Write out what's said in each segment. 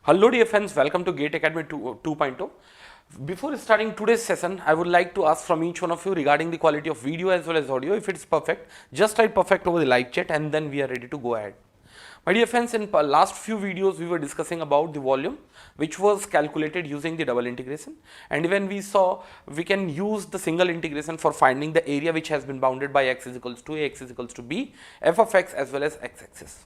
Hello dear friends, welcome to Gate Academy 2.0. Before starting today's session, I would like to ask from each one of you regarding the quality of video as well as audio. If it's perfect, just write perfect over the live chat and then we are ready to go ahead. My dear friends, in last few videos we were discussing about the volume which was calculated using the double integration, and when we saw we can use the single integration for finding the area which has been bounded by x is equals to a, x is equals to b, f of x as well as x-axis.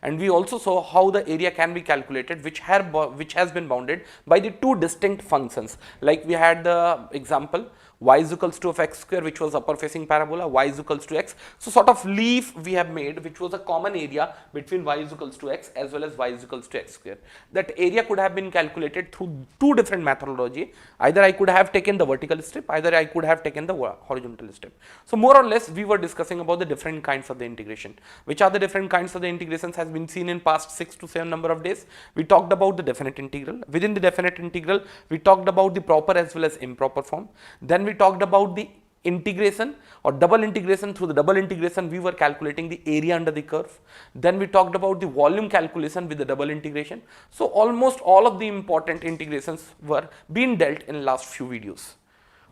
And we also saw how the area can be calculated which has been bounded by the two distinct functions. Like we had the example y is equals to of x square, which was upper facing parabola, y is equals to x. So sort of leaf we have made which was a common area between y is equals to x as well as y is equals to x square. That area could have been calculated through two different methodology. Either I could have taken the vertical strip, either I could have taken the horizontal strip. So more or less we were discussing about the different kinds of the integration. Which are the different kinds of the integrations has been seen in past 6 to 7 number of days. We talked about the definite integral. Within the definite integral, we talked about the proper as well as improper form. Then we talked about the integration or double integration. Through the double integration, we were calculating the area under the curve. Then we talked about the volume calculation with the double integration. So almost all of the important integrations were being dealt in last few videos.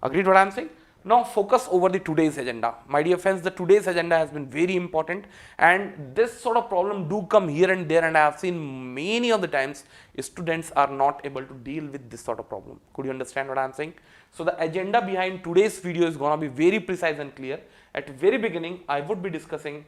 Agreed what I am saying? Now focus over the today's agenda. My dear friends, the today's agenda has been very important, and this sort of problem do come here and there, and I have seen many of the times students are not able to deal with this sort of problem. Could you understand what I am saying? So the agenda behind today's video is going to be very precise and clear. At the very beginning, I would be discussing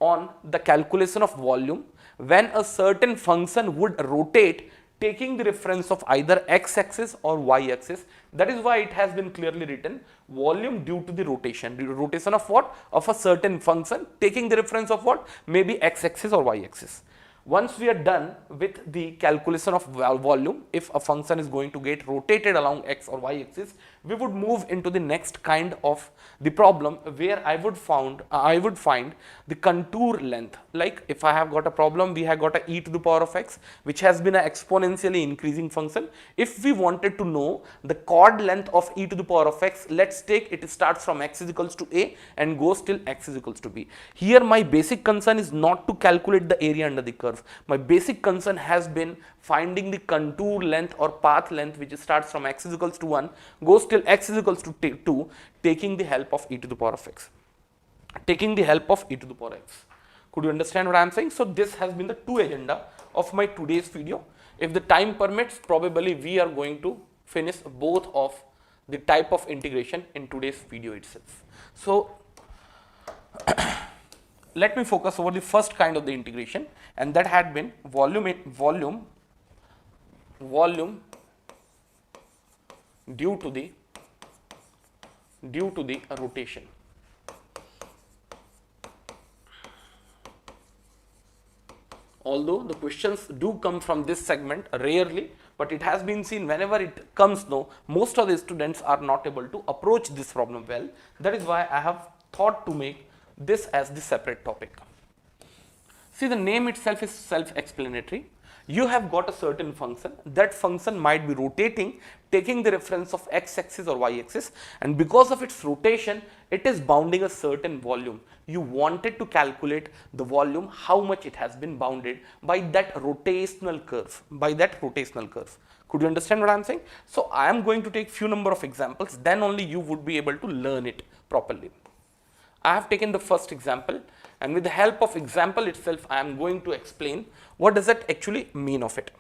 on the calculation of volume when a certain function would rotate taking the reference of either x-axis or y-axis. That is why it has been clearly written volume due to the rotation. The rotation of what? Of a certain function taking the reference of what? Maybe x-axis or y-axis. Once we are done with the calculation of volume, if a function is going to get rotated along x or y axis, we would move into the next kind of the problem where I would find the contour length. Like if I have got a problem, we have got a e to the power of x which has been an exponentially increasing function. If we wanted to know the chord length of e to the power of x, let's take it starts from x is equals to a and goes till x is equals to b. Here my basic concern is not to calculate the area under the curve. My basic concern has been finding the contour length or path length which starts from x is equals to 1, goes till x is equals to 2, taking the help of e to the power of x. Taking the help of e to the power x. Could you understand what I am saying? So this has been the two agenda of my today's video. If the time permits, probably we are going to finish both of the type of integration in today's video itself. So let me focus over the first kind of the integration, and that had been volume due to the rotation. Although the questions do come from this segment rarely, but it has been seen whenever it comes, no, most of the students are not able to approach this problem well. That is why I have thought to make this as the separate topic. See, the name itself is self-explanatory. You have got a certain function. That function might be rotating, taking the reference of x-axis or y-axis, and because of its rotation, it is bounding a certain volume. You wanted to calculate the volume, how much it has been bounded by that rotational curve. Could you understand what I am saying? So I am going to take few number of examples, then only you would be able to learn it properly. I have taken the first example, and with the help of example itself, I am going to explain what does that actually mean of it.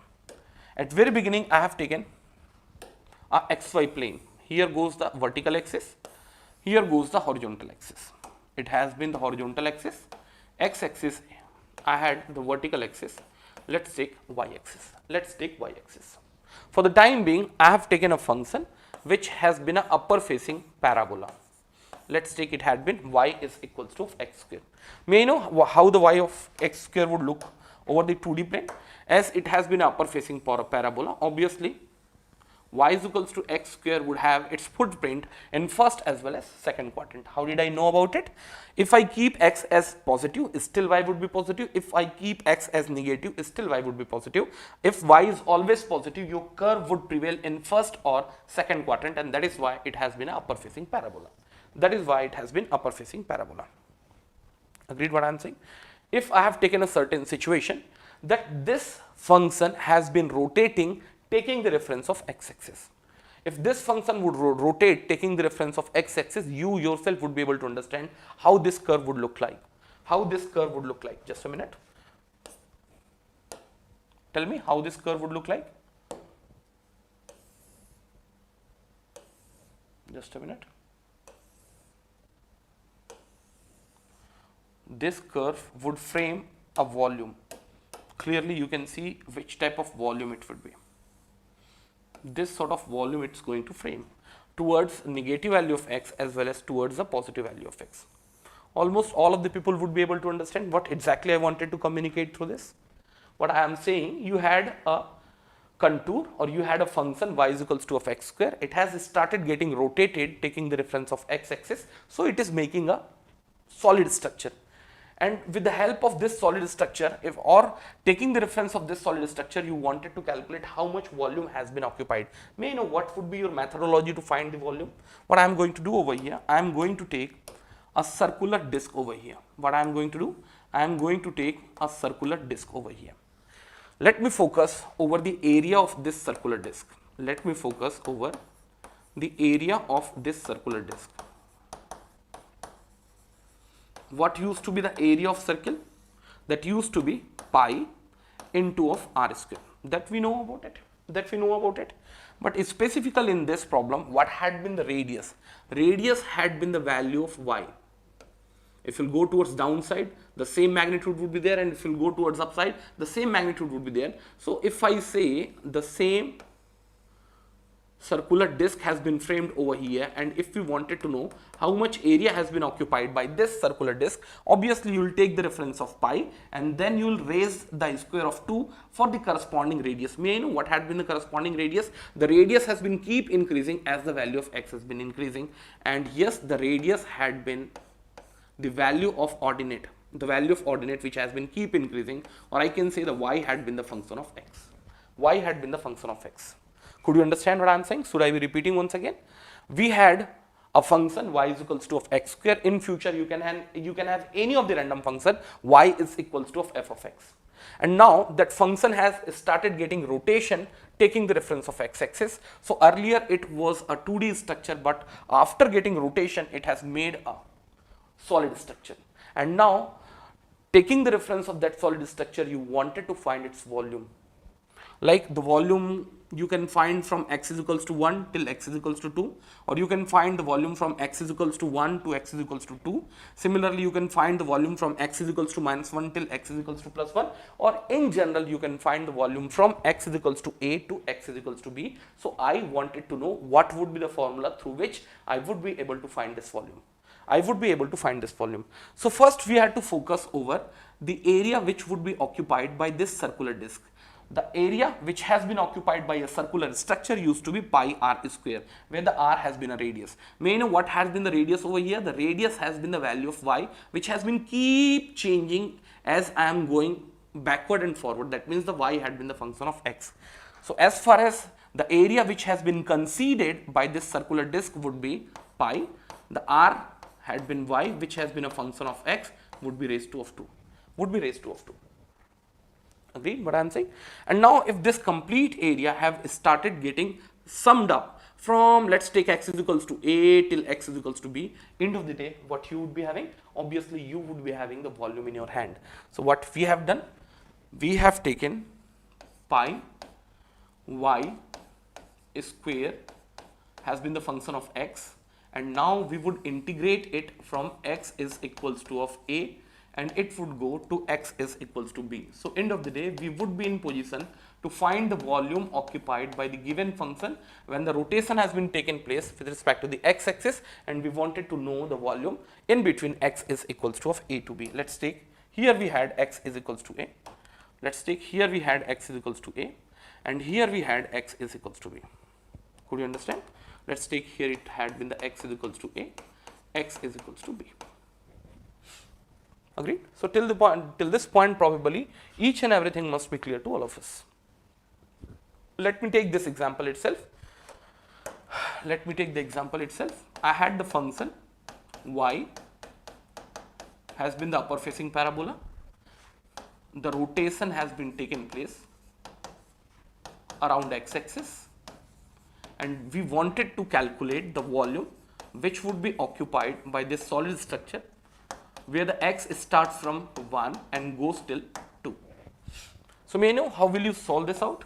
At very beginning, I have taken a xy plane. Here goes the vertical axis, here goes the horizontal axis. It has been the horizontal axis, x-axis, I had the vertical axis. Let's take y-axis. For the time being, I have taken a function which has been an upper facing parabola. Let's take it had been y is equals to x square. May I know how the y of x square would look over the 2D plane? As it has been upper facing parabola, obviously y is equals to x square would have its footprint in first as well as second quadrant. How did I know about it? If I keep x as positive, still y would be positive. If I keep x as negative, still y would be positive. If y is always positive, your curve would prevail in first or second quadrant, and that is why it has been an upper facing parabola. Agreed what I am saying? If I have taken a certain situation, that this function has been rotating taking the reference of x-axis. If this function would rotate taking the reference of x-axis, you yourself would be able to understand how this curve would look like. How this curve would look like. Just a minute. Tell me how this curve would look like. Just a minute. This curve would frame a volume. Clearly you can see which type of volume it would be. This sort of volume it's going to frame towards negative value of x as well as towards the positive value of x. Almost all of the people would be able to understand what exactly I wanted to communicate through this. What I am saying, you had a contour or you had a function y is equals to of x square. It has started getting rotated taking the reference of x-axis. So it is making a solid structure. And with the help of this solid structure, taking the reference of this solid structure, you wanted to calculate how much volume has been occupied. May I know what would be your methodology to find the volume? What I am going to do over here, I am going to take a circular disc over here. What I am going to do, I am going to take a circular disc over here. Let me focus over the area of this circular disc. Let me focus over the area of this circular disc. What used to be the area of circle? That used to be pi into of r square. That we know about it. But specifically in this problem, what had been the radius? Radius had been the value of y. If you go towards downside, the same magnitude would be there, and if you go towards upside, the same magnitude would be there. So if I say the same circular disc has been framed over here, and if we wanted to know how much area has been occupied by this circular disc, obviously you will take the reference of pi and then you will raise the square of 2 for the corresponding radius. May I know what had been the corresponding radius? The radius has been keep increasing as the value of x has been increasing, and yes, the radius had been the value of ordinate, which has been keep increasing, or I can say the y had been the function of x. Y had been the function of x. Could you understand what I am saying? Should I be repeating once again? We had a function y is equals to of x square. In future, you can have any of the random function y is equals to of f of x. And now that function has started getting rotation taking the reference of x-axis. So earlier it was a 2D structure, but after getting rotation, it has made a solid structure. And now taking the reference of that solid structure, you wanted to find its volume. Like the volume you can find from x is equals to 1 till x is equals to 2, or you can find the volume from x is equals to 1 to x is equals to 2. Similarly, you can find the volume from x is equals to minus 1 till x is equals to plus 1, or in general you can find the volume from x is equals to a to x is equals to b. So I wanted to know what would be the formula through which I would be able to find this volume. So first we had to focus over the area which would be occupied by this circular disc. The area which has been occupied by a circular structure used to be pi r square, where the r has been a radius. May I know what has been the radius over here? The radius has been the value of y, which has been keep changing as I am going backward and forward. That means the y had been the function of x. So as far as the area which has been conceded by this circular disc would be pi, the r had been y, which has been a function of x, would be raised to of 2. Agreed what I am saying? And now if this complete area have started getting summed up from, let's take x is equals to a till x is equals to b, end of the day what you would be having? Obviously you would be having the volume in your hand. So what we have done, we have taken pi y square has been the function of x, and now we would integrate it from x is equals to of a, and it would go to x is equals to b. So end of the day we would be in position to find the volume occupied by the given function when the rotation has been taken place with respect to the x-axis, and we wanted to know the volume in between x is equals to of a to b. Let's take here we had x is equals to a, let's take here we had x is equals to a, and here we had x is equals to b. Could you understand? Let's take here it had been the x is equals to a, x is equals to b. Agreed? So till this point probably each and everything must be clear to all of us. Let me take this example itself. I had the function y has been the upper facing parabola. the rotation has been taken place around x-axis, and we wanted to calculate the volume which would be occupied by this solid structure where the x starts from 1 and goes till 2. So may I know how will you solve this out?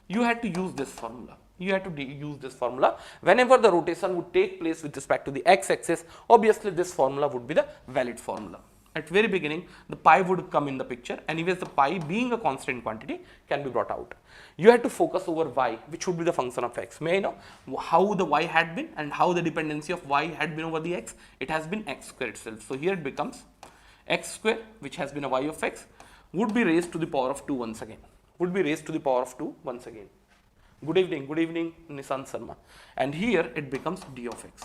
You had to use this formula. You had to use this formula. Whenever the rotation would take place with respect to the x-axis, obviously this formula would be the valid formula. At very beginning, the pi would come in the picture. Anyways, the pi being a constant quantity can be brought out. You had to focus over y, which would be the function of x. May I know how the y had been and how the dependency of y had been over the x? It has been x square itself. So here it becomes x square, which has been a y of x, would be raised to the power of 2 once again. Would be raised to the power of 2 once again. Good evening, Nishan Sharma. And here it becomes d of x.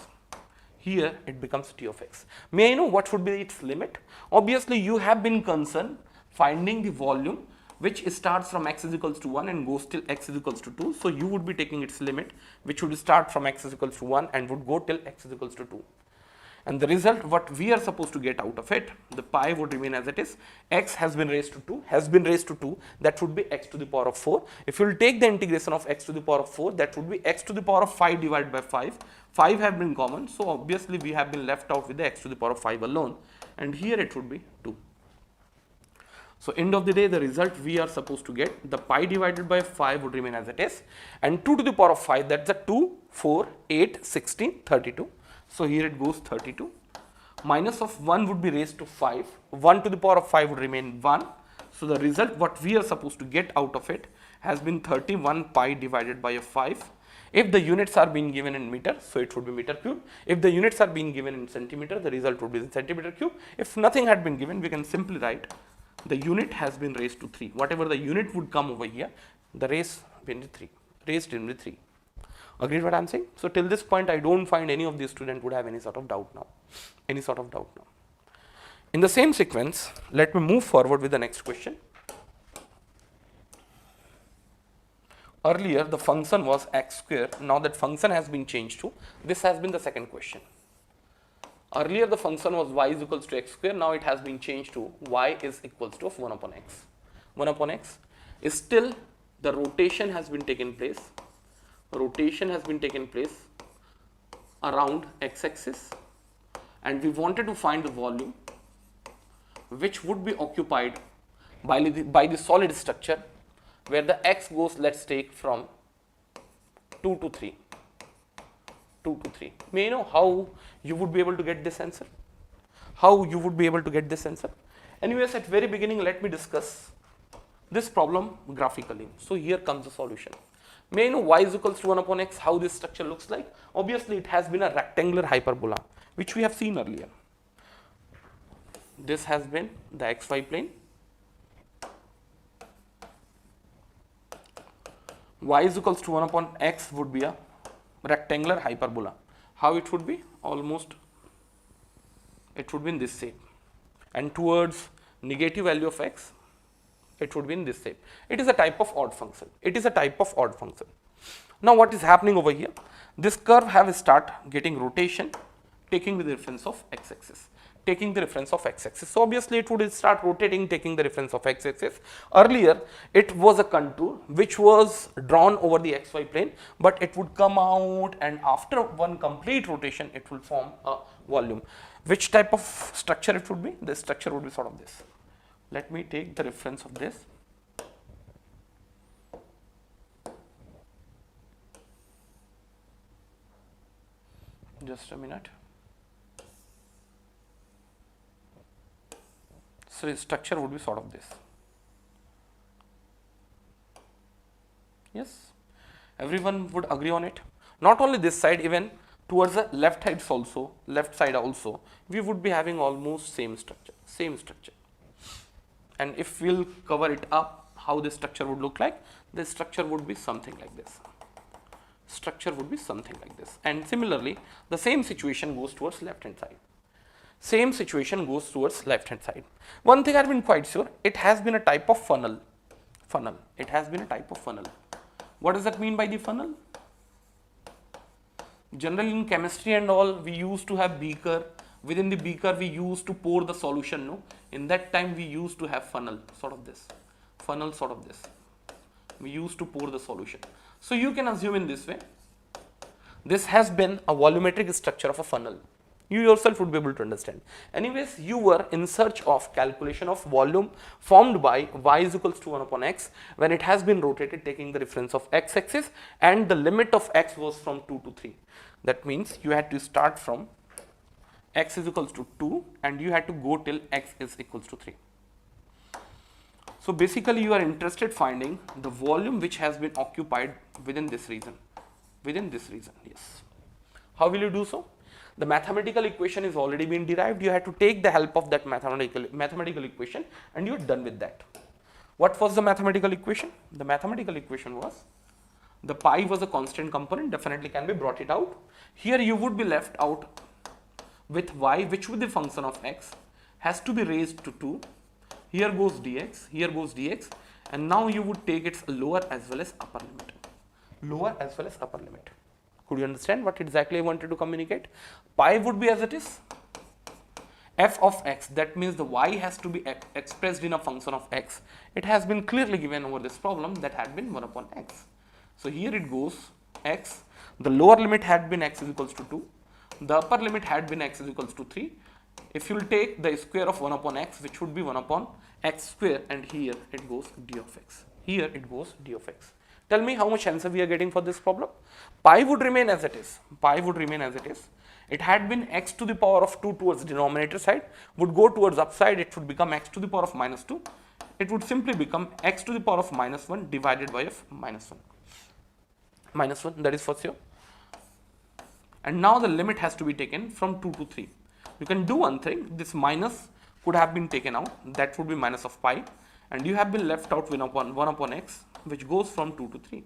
Here it becomes d of x. May I know what would be its limit? Obviously, you have been concerned finding the volume which starts from x is equals to 1 and goes till x is equals to 2. So you would be taking its limit, which would start from x is equals to 1 and would go till x is equals to 2. And the result, what we are supposed to get out of it, the pi would remain as it is. X has been raised to 2, that would be x to the power of 4. If you will take the integration of x to the power of 4, that would be x to the power of 5 divided by 5. 5 have been common, so obviously we have been left out with the x to the power of 5 alone, and here it would be 2. So end of the day, the result we are supposed to get, the pi divided by 5 would remain as it is, and 2 to the power of 5, that's a 2, 4, 8, 16, 32. So here it goes 32. Minus of 1 would be raised to 5. 1 to the power of 5 would remain 1. So the result what we are supposed to get out of it has been 31 pi divided by a 5. If the units are being given in meter, so it would be meter cube. If the units are being given in centimeter, the result would be in centimeter cube. If nothing had been given, we can simply write the unit has been raised to 3. Whatever the unit would come over here, the raised into 3. Agreed what I am saying? So till this point, I don't find any of these students would have any sort of doubt now. In the same sequence, let me move forward with the next question. Earlier, the function was x square. Now that function has been changed to, this has been the second question. Earlier, the function was y is equals to x square. Now it has been changed to y is equals to 1 upon x. 1 upon x is still the rotation has been taken place. Rotation has been taken place around x-axis, and we wanted to find the volume which would be occupied by the solid structure where the x goes, let's take from 2 to 3. May I know how you would be able to get this answer? Anyways, at very beginning, let me discuss this problem graphically. So here comes the solution. May I know y is equals to 1 upon x, how this structure looks like? Obviously, it has been a rectangular hyperbola, which we have seen earlier. This has been the xy plane. Y is equals to 1 upon x would be a rectangular hyperbola. How it would be? Almost, it would be in this shape. And towards negative value of x, it would be in this shape. It is a type of odd function. Now what is happening over here? This curve have start getting rotation, taking the reference of x-axis. So obviously it would start rotating, taking the reference of x-axis. Earlier it was a contour which was drawn over the xy plane, but it would come out, and after one complete rotation it will form a volume. Which type of structure it would be? The structure would be sort of this. Let me take the reference of this. Just a minute. So the structure would be sort of this. Yes, everyone would agree on it. Not only this side, even towards the left side also, we would be having almost same structure. And if we'll cover it up, how this structure would look like, this structure would be something like this. And similarly, the same situation goes towards left hand side. One thing I've been quite sure, it has been a type of funnel. What does that mean by the funnel? Generally in chemistry and all, we used to have beaker Within the beaker we used to pour the solution, no? In that time we used to have funnel, sort of this. Funnel sort of this. We used to pour the solution. So you can assume in this way, this has been a volumetric structure of a funnel. You yourself would be able to understand. Anyways, you were in search of calculation of volume formed by y is equals to 1 upon x when it has been rotated taking the reference of x axis and the limit of x was from 2 to 3. That means you had to start from x is equals to 2 and you had to go till x is equals to 3. So basically you are interested finding the volume which has been occupied within this region. Within this region, yes. How will you do so? The mathematical equation is already been derived. You had to take the help of that mathematical equation and you're done with that. What was the mathematical equation? The mathematical equation was the pi was a constant component, definitely can be brought it out. Here you would be left out with y, which with the function of x has to be raised to 2. Here goes dx, and now you would take its lower as well as upper limit. Lower as well as upper limit. Could you understand what exactly I wanted to communicate? Pi would be as it is, f of x, that means the y has to be expressed in a function of x. It has been clearly given over this problem that had been 1 upon x. So here it goes x, the lower limit had been x is equals to 2, the upper limit had been x is equals to 3. If you will take the square of 1 upon x, which would be 1 upon x square, and here it goes d of x. Here it goes d of x. Tell me how much answer we are getting for this problem. Pi would remain as it is. Pi would remain as it is. It had been x to the power of 2 towards denominator side, would go towards upside, it would become x to the power of minus 2. It would simply become x to the power of minus 1 divided by f minus 1. Minus 1, that is for sure. And now the limit has to be taken from 2 to 3. You can do one thing, this minus could have been taken out, that would be minus of pi, and you have been left out 1 upon x, which goes from 2 to 3,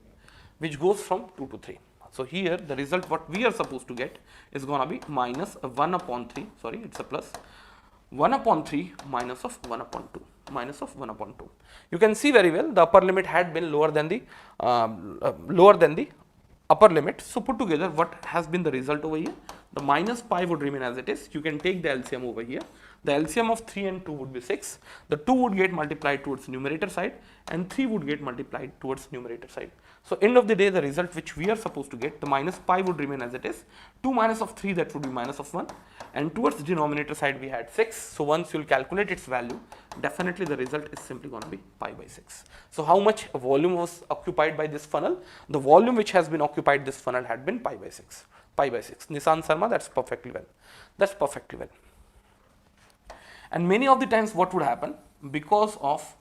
So here the result what we are supposed to get is going to be minus 1 upon 3, sorry, it's a plus, 1 upon 3 minus of 1 upon 2, minus of 1 upon 2. You can see very well the upper limit had been lower than the upper limit. So put together what has been the result over here. The minus pi would remain as it is. You can take the LCM over here. The LCM of 3 and 2 would be 6. The 2 would get multiplied towards numerator side and 3 would get multiplied towards numerator side. So end of the day, the result which we are supposed to get, the minus pi would remain as it is. 2 minus of 3, that would be minus of 1, and towards denominator side we had 6. So once you will calculate its value, definitely the result is simply going to be pi by 6. So how much volume was occupied by this funnel? The volume which has been occupied this funnel had been pi by 6. Pi by 6. Nissan Sharma, that's perfectly well. That's perfectly well. And many of the times what would happen, because of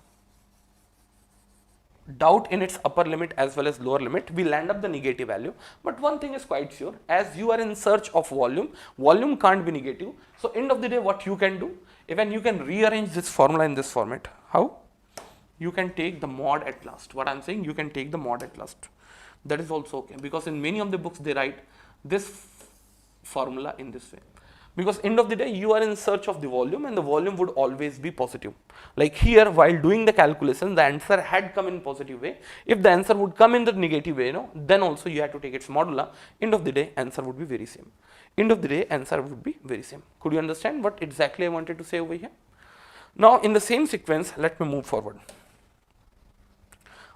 doubt in its upper limit as well as lower limit, we land up the negative value. But one thing is quite sure, as you are in search of volume, volume can't be negative. So end of the day, what you can do, even you can rearrange this formula in this format. How? You can take the mod at last. What I am saying, you can take the mod at last. That is also okay, because in many of the books they write this formula in this way. Because end of the day, you are in search of the volume and the volume would always be positive. Like here, while doing the calculation, the answer had come in positive way. If the answer would come in the negative way, then also you have to take its modular. End of the day, answer would be very same. End of the day, answer would be very same. Could you understand what exactly I wanted to say over here? Now, in the same sequence, let me move forward.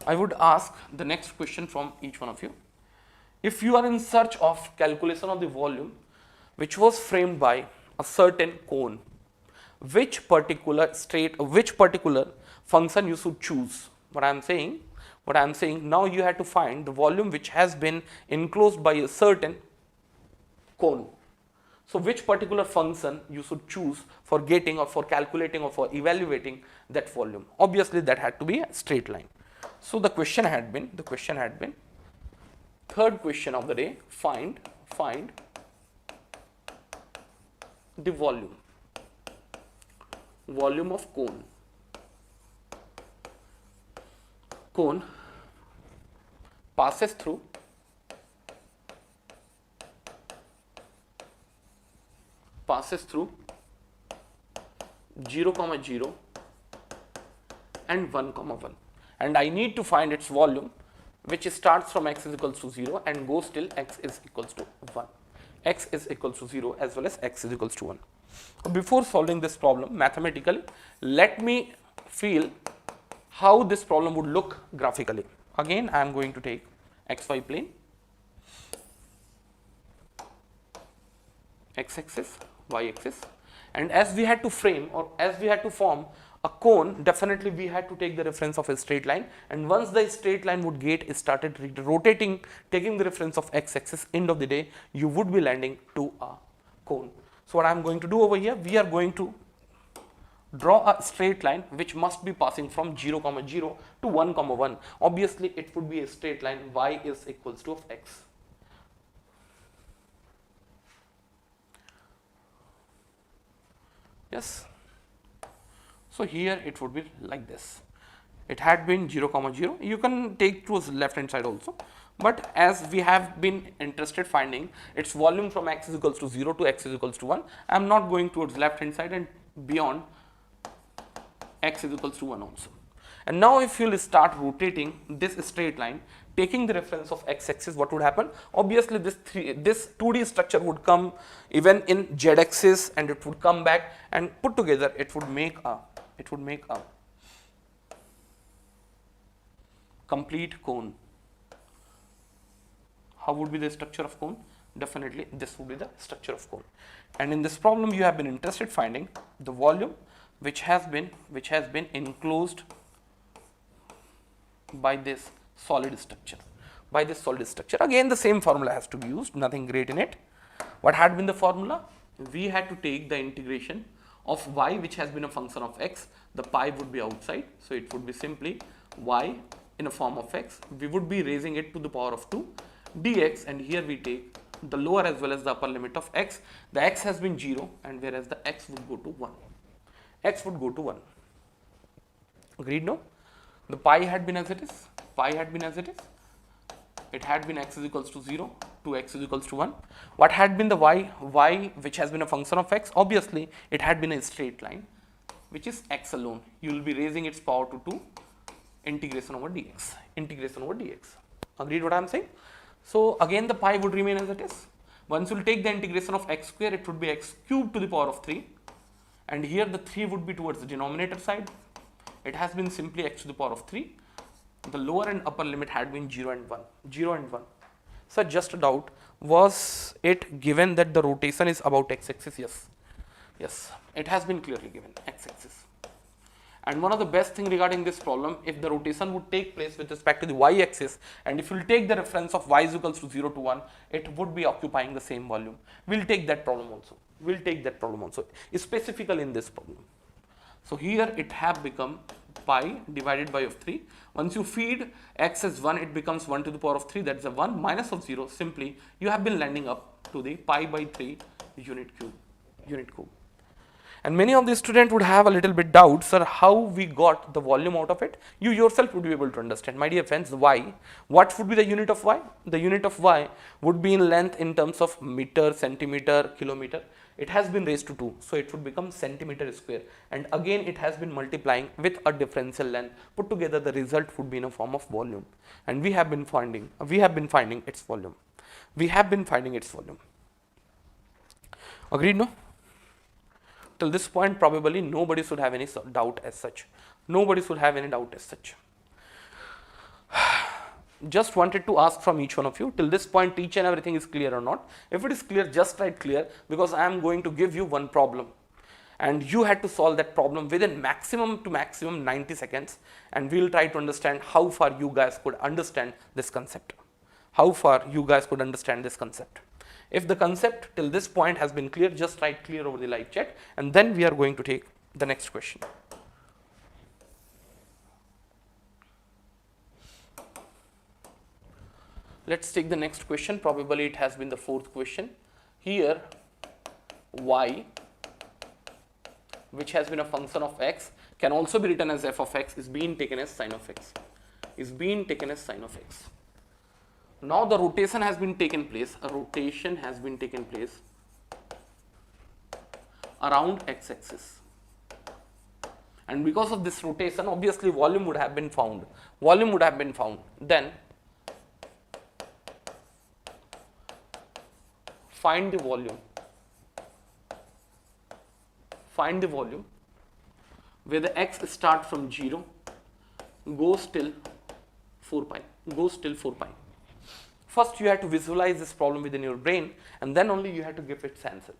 I would ask the next question from each one of you. If you are in search of calculation of the volume, which was framed by a certain cone, which particular function you should choose? What I am saying, now you have to find the volume which has been enclosed by a certain cone. So which particular function you should choose for getting or for calculating or for evaluating that volume? Obviously that had to be a straight line. So the question had been, third question of the day, find the volume of cone passes through passes through 0, 0 and 1, 1, and I need to find its volume which starts from x is equals to 0 and goes till x is equals to 1. X is equals to 0 as well as x is equals to 1. Before solving this problem mathematically, let me feel how this problem would look graphically. Again, I am going to take xy plane, x-axis, y-axis, and as we had to frame or as we had to form a cone, definitely we had to take the reference of a straight line, and once the straight line would get started rotating, taking the reference of x-axis, end of the day you would be landing to a cone. So what I am going to do over here, we are going to draw a straight line which must be passing from 0, 0 to 1, 1. Obviously it would be a straight line, y is equals to of x. Yes. So here it would be like this. It had been 0, 0. You can take towards left hand side also. But as we have been interested finding its volume from x is equals to 0 to x is equals to 1, I am not going towards left hand side and beyond x is equals to 1 also. And now if you will start rotating this straight line, taking the reference of x-axis, what would happen? Obviously this 2D structure would come even in z-axis and it would come back and put together it would make a complete cone. How would be the structure of cone? Definitely this would be the structure of cone. And in this problem you have been interested finding the volume which has been enclosed by this solid structure. Again the same formula has to be used, nothing great in it. What had been the formula? We had to take the integration of y which has been a function of x, the pi would be outside, so it would be simply y in a form of x, we would be raising it to the power of 2 dx, and here we take the lower as well as the upper limit of x. The x has been 0 and whereas the x would go to 1. Agreed, no? The pi had been as it is, it had been x is equals to 0 to x is equals to 1. What had been the y which has been a function of x? Obviously it had been a straight line which is x alone. You will be raising its power to 2, integration over dx. Agreed what I am saying? So again the pi would remain as it is. Once you will take the integration of x square, it would be x cubed to the power of 3, and here the 3 would be towards the denominator side. It has been simply x to the power of 3. The lower and upper limit had been 0 and 1. So just a doubt, was it given that the rotation is about x-axis? Yes, it has been clearly given x-axis. And one of the best thing regarding this problem, if the rotation would take place with respect to the y-axis, and if you will take the reference of y is equals to 0 to 1, it would be occupying the same volume. We'll take that problem also. Specifically in this problem. So here it have become pi divided by of 3. Once you feed x as 1, it becomes 1 to the power of 3, that's a 1 minus of 0. Simply you have been landing up to the pi by 3 unit cube. And many of the students would have a little bit doubt, sir, how we got the volume out of it. You yourself would be able to understand. My dear friends, y, what would be the unit of y? The unit of y would be in length in terms of meter, centimeter, kilometer. It has been raised to 2, so it would become centimeter square, and again it has been multiplying with a differential length. Put together the result would be in a form of volume, and we have been finding its volume. Agreed, no? Till this point probably nobody should have any doubt as such. Just wanted to ask from each one of you, till this point each and everything is clear or not? If it is clear, just write clear, because I am going to give you one problem and you had to solve that problem within maximum 90 seconds, and we will try to understand how far you guys could understand this concept. If the concept till this point has been clear, just write clear over the live chat, and then we are going to take the next question. Let's take the next question. Probably it has been the fourth question. Here y, which has been a function of x, can also be written as f of x, is being taken as sine of x. Now the rotation has been taken place. Around x-axis, and because of this rotation, obviously volume would have been found. Then find the volume find the volume where the x start from 0 goes till 4 pi, First you have to visualize this problem within your brain, and then only you have to give its answer.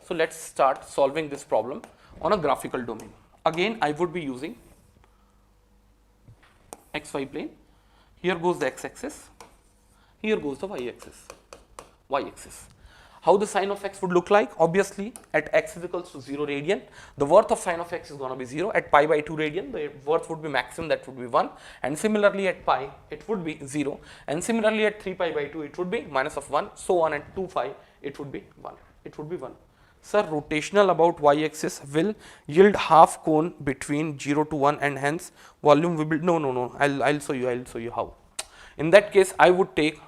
So let's start solving this problem on a graphical domain. Again, I would be using xy plane. Here goes the x-axis, here goes the y-axis. How the sine of x would look like? Obviously, at x is equals to 0 radian, the worth of sine of x is going to be 0. At pi by 2 radian, the worth would be maximum, that would be 1. And similarly at pi, it would be 0. And similarly at 3 pi by 2, it would be minus of 1. So on at 2 pi, it would be 1. Sir, rotational about y-axis will yield half cone between 0 to 1, and hence volume will be, no, I'll show you how. In that case, I would take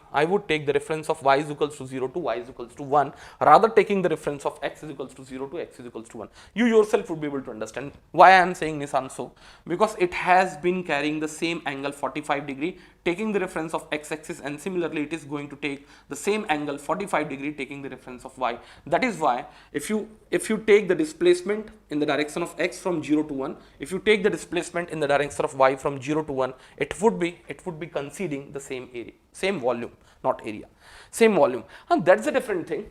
the reference of y is equals to 0 to y is equals to 1, rather taking the reference of x is equals to 0 to x is equals to 1. You yourself would be able to understand why I am saying this also, because it has been carrying the same angle 45 degree, taking the reference of x-axis, and similarly it is going to take the same angle 45 degree taking the reference of y. That is why if you take the displacement in the direction of x from 0 to 1, if you take the displacement in the direction of y from 0 to 1, it would be conceding the same area, same volume, not area, same volume. And that's a different thing.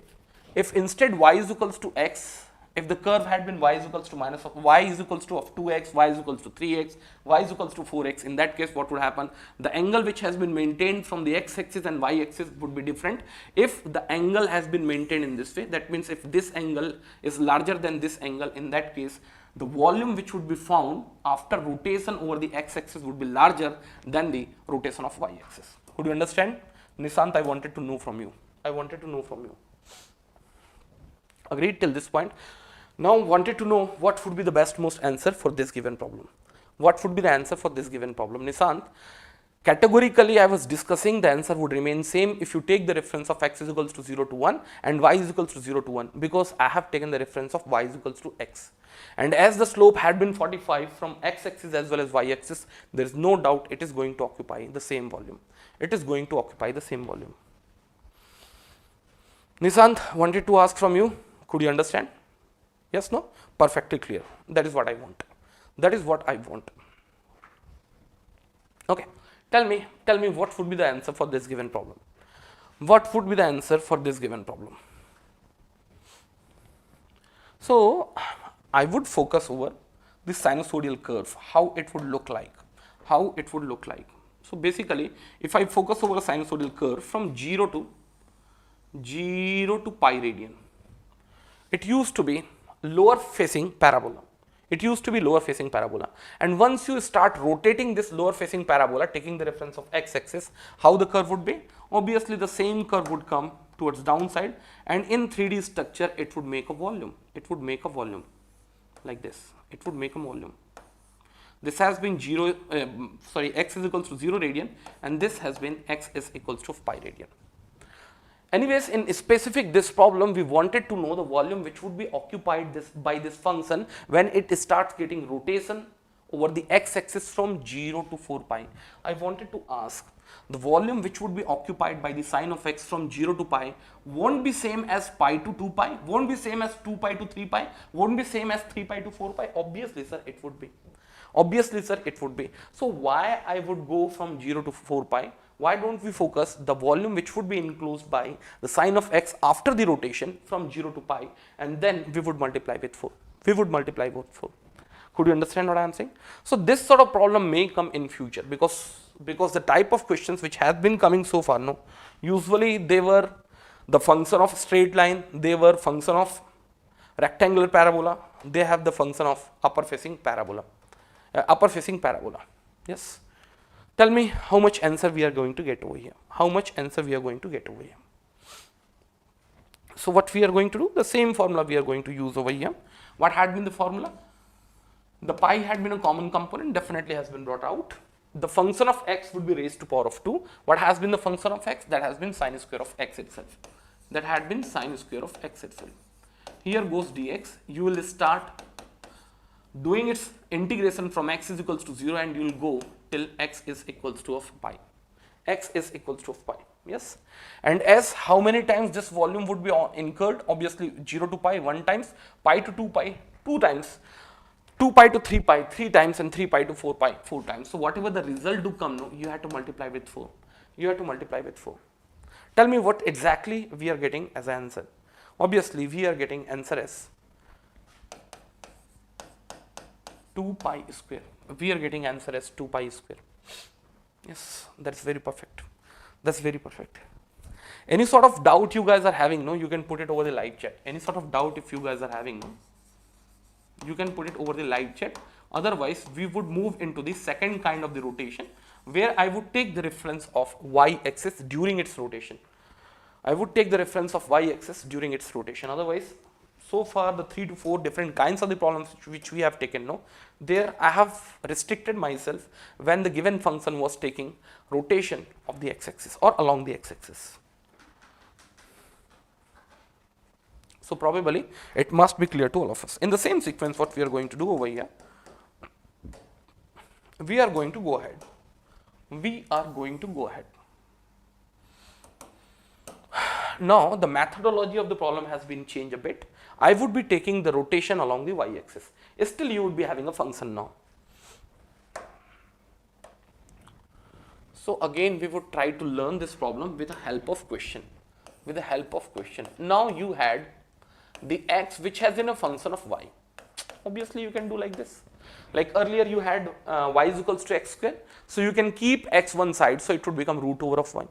If instead y is equals to x, if the curve had been y is equals to minus of y is equals to of 2x, y is equals to 3x, y is equals to 4x, in that case what would happen? The angle which has been maintained from the x-axis and y-axis would be different. If the angle has been maintained in this way, that means if this angle is larger than this angle, in that case the volume which would be found after rotation over the x-axis would be larger than the rotation of y-axis. Could you understand? Nishant, I wanted to know from you. Agreed till this point. Now wanted to know what would be the best most answer for this given problem. Nishant, categorically I was discussing the answer would remain same if you take the reference of x is equals to 0 to 1 and y is equals to 0 to 1, because I have taken the reference of y is equals to x. And as the slope had been 45 from x-axis as well as y-axis, there is no doubt it is going to occupy the same volume. Nishant, wanted to ask from you, could you understand? Yes, no? Perfectly clear. That is what I want. Okay. Tell me what would be the answer for this given problem. So, I would focus over the sinusoidal curve, how it would look like. So, basically, if I focus over a sinusoidal curve from 0 to pi radian, it used to be lower facing parabola. And once you start rotating this lower facing parabola, taking the reference of x-axis, how the curve would be? Obviously, the same curve would come towards downside, and in 3D structure, it would make a volume. Like this. This has been x is equals to 0 radian, and this has been x is equals to pi radian. Anyways, in specific this problem, we wanted to know the volume which would be occupied by this function when it starts getting rotation over the x-axis from 0 to 4 pi. I wanted to ask, the volume which would be occupied by the sine of x from 0 to pi won't be same as pi to 2 pi, won't be same as 2 pi to 3 pi, won't be same as 3 pi to 4 pi. Obviously, sir, it would be. So, why I would go from 0 to 4 pi? Why don't we focus the volume which would be enclosed by the sine of x after the rotation from 0 to pi, and then we would multiply with 4. Could you understand what I am saying? So this sort of problem may come in future, because the type of questions which have been coming so far, no, usually they were the function of straight line, they were function of rectangular parabola, they have the function of upper facing parabola. Yes. Tell me how much answer we are going to get over here. So what we are going to do? The same formula we are going to use over here. What had been the formula? The pi had been a common component, definitely has been brought out. The function of x would be raised to power of 2. What has been the function of x? That has been sine square of x itself. Here goes dx. You will start doing its integration from x is equals to 0, and you will go till x is equals to of pi. yes. And as how many times this volume would be incurred, obviously 0 to pi 1 times, pi to 2 pi 2 times, 2 pi to 3 pi 3 times, and 3 pi to 4 pi 4 times. So whatever the result do come, no, you have to multiply with 4. You have to multiply with 4. Tell me what exactly we are getting as an answer. Obviously we are getting answer as 2 pi square. We are getting answer as 2 pi square. Yes, that's very perfect. That's very perfect. Any sort of doubt you guys are having, no, you can put it over the live chat. Any sort of doubt if you guys are having, no, you can put it over the live chat. Otherwise, we would move into the second kind of the rotation, where I would take the reference of y-axis during its rotation. I would take the reference of y-axis during its rotation. Otherwise, so far the 3 to 4 different kinds of the problems which we have taken, no, there I have restricted myself when the given function was taking rotation of the x-axis or along the x-axis. So probably it must be clear to all of us. In the same sequence, what we are going to do over here, we are going to go ahead. We are going to go ahead. Now the methodology of the problem has been changed a bit. I would be taking the rotation along the y-axis. Still you would be having a function now. So again we would try to learn this problem with the help of question. With the help of question. Now you had the x which has been a function of y. Obviously you can do like this. Like earlier you had y is equals to x square. So you can keep x one side, so it would become root over of y.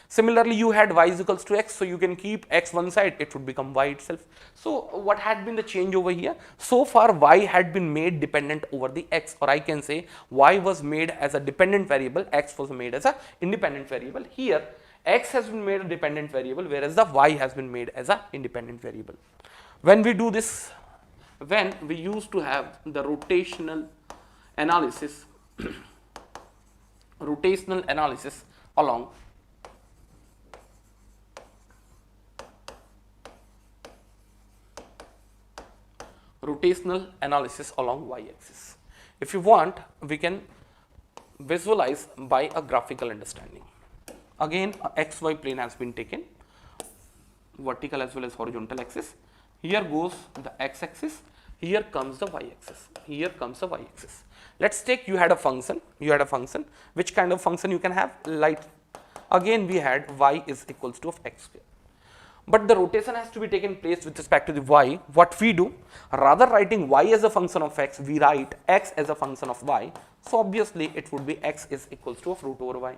Similarly, you had y is equals to x, so you can keep x one side, it would become y itself. So what had been the change over here? So far y had been made dependent over the x, or I can say y was made as a dependent variable, x was made as a independent variable. Here x has been made a dependent variable, whereas the y has been made as a independent variable. When we do this, when we used to have the rotational analysis along y-axis. If you want, we can visualize by a graphical understanding. Again, xy plane has been taken, vertical as well as horizontal axis. Here goes the x-axis, here comes the y-axis, here comes the y-axis. Let's take you had a function, which kind of function you can have? Light. Again we had y is equals to of x square. But the rotation has to be taken place with respect to the y. What we do, rather writing y as a function of x, we write x as a function of y. So obviously it would be x is equals to of root over y.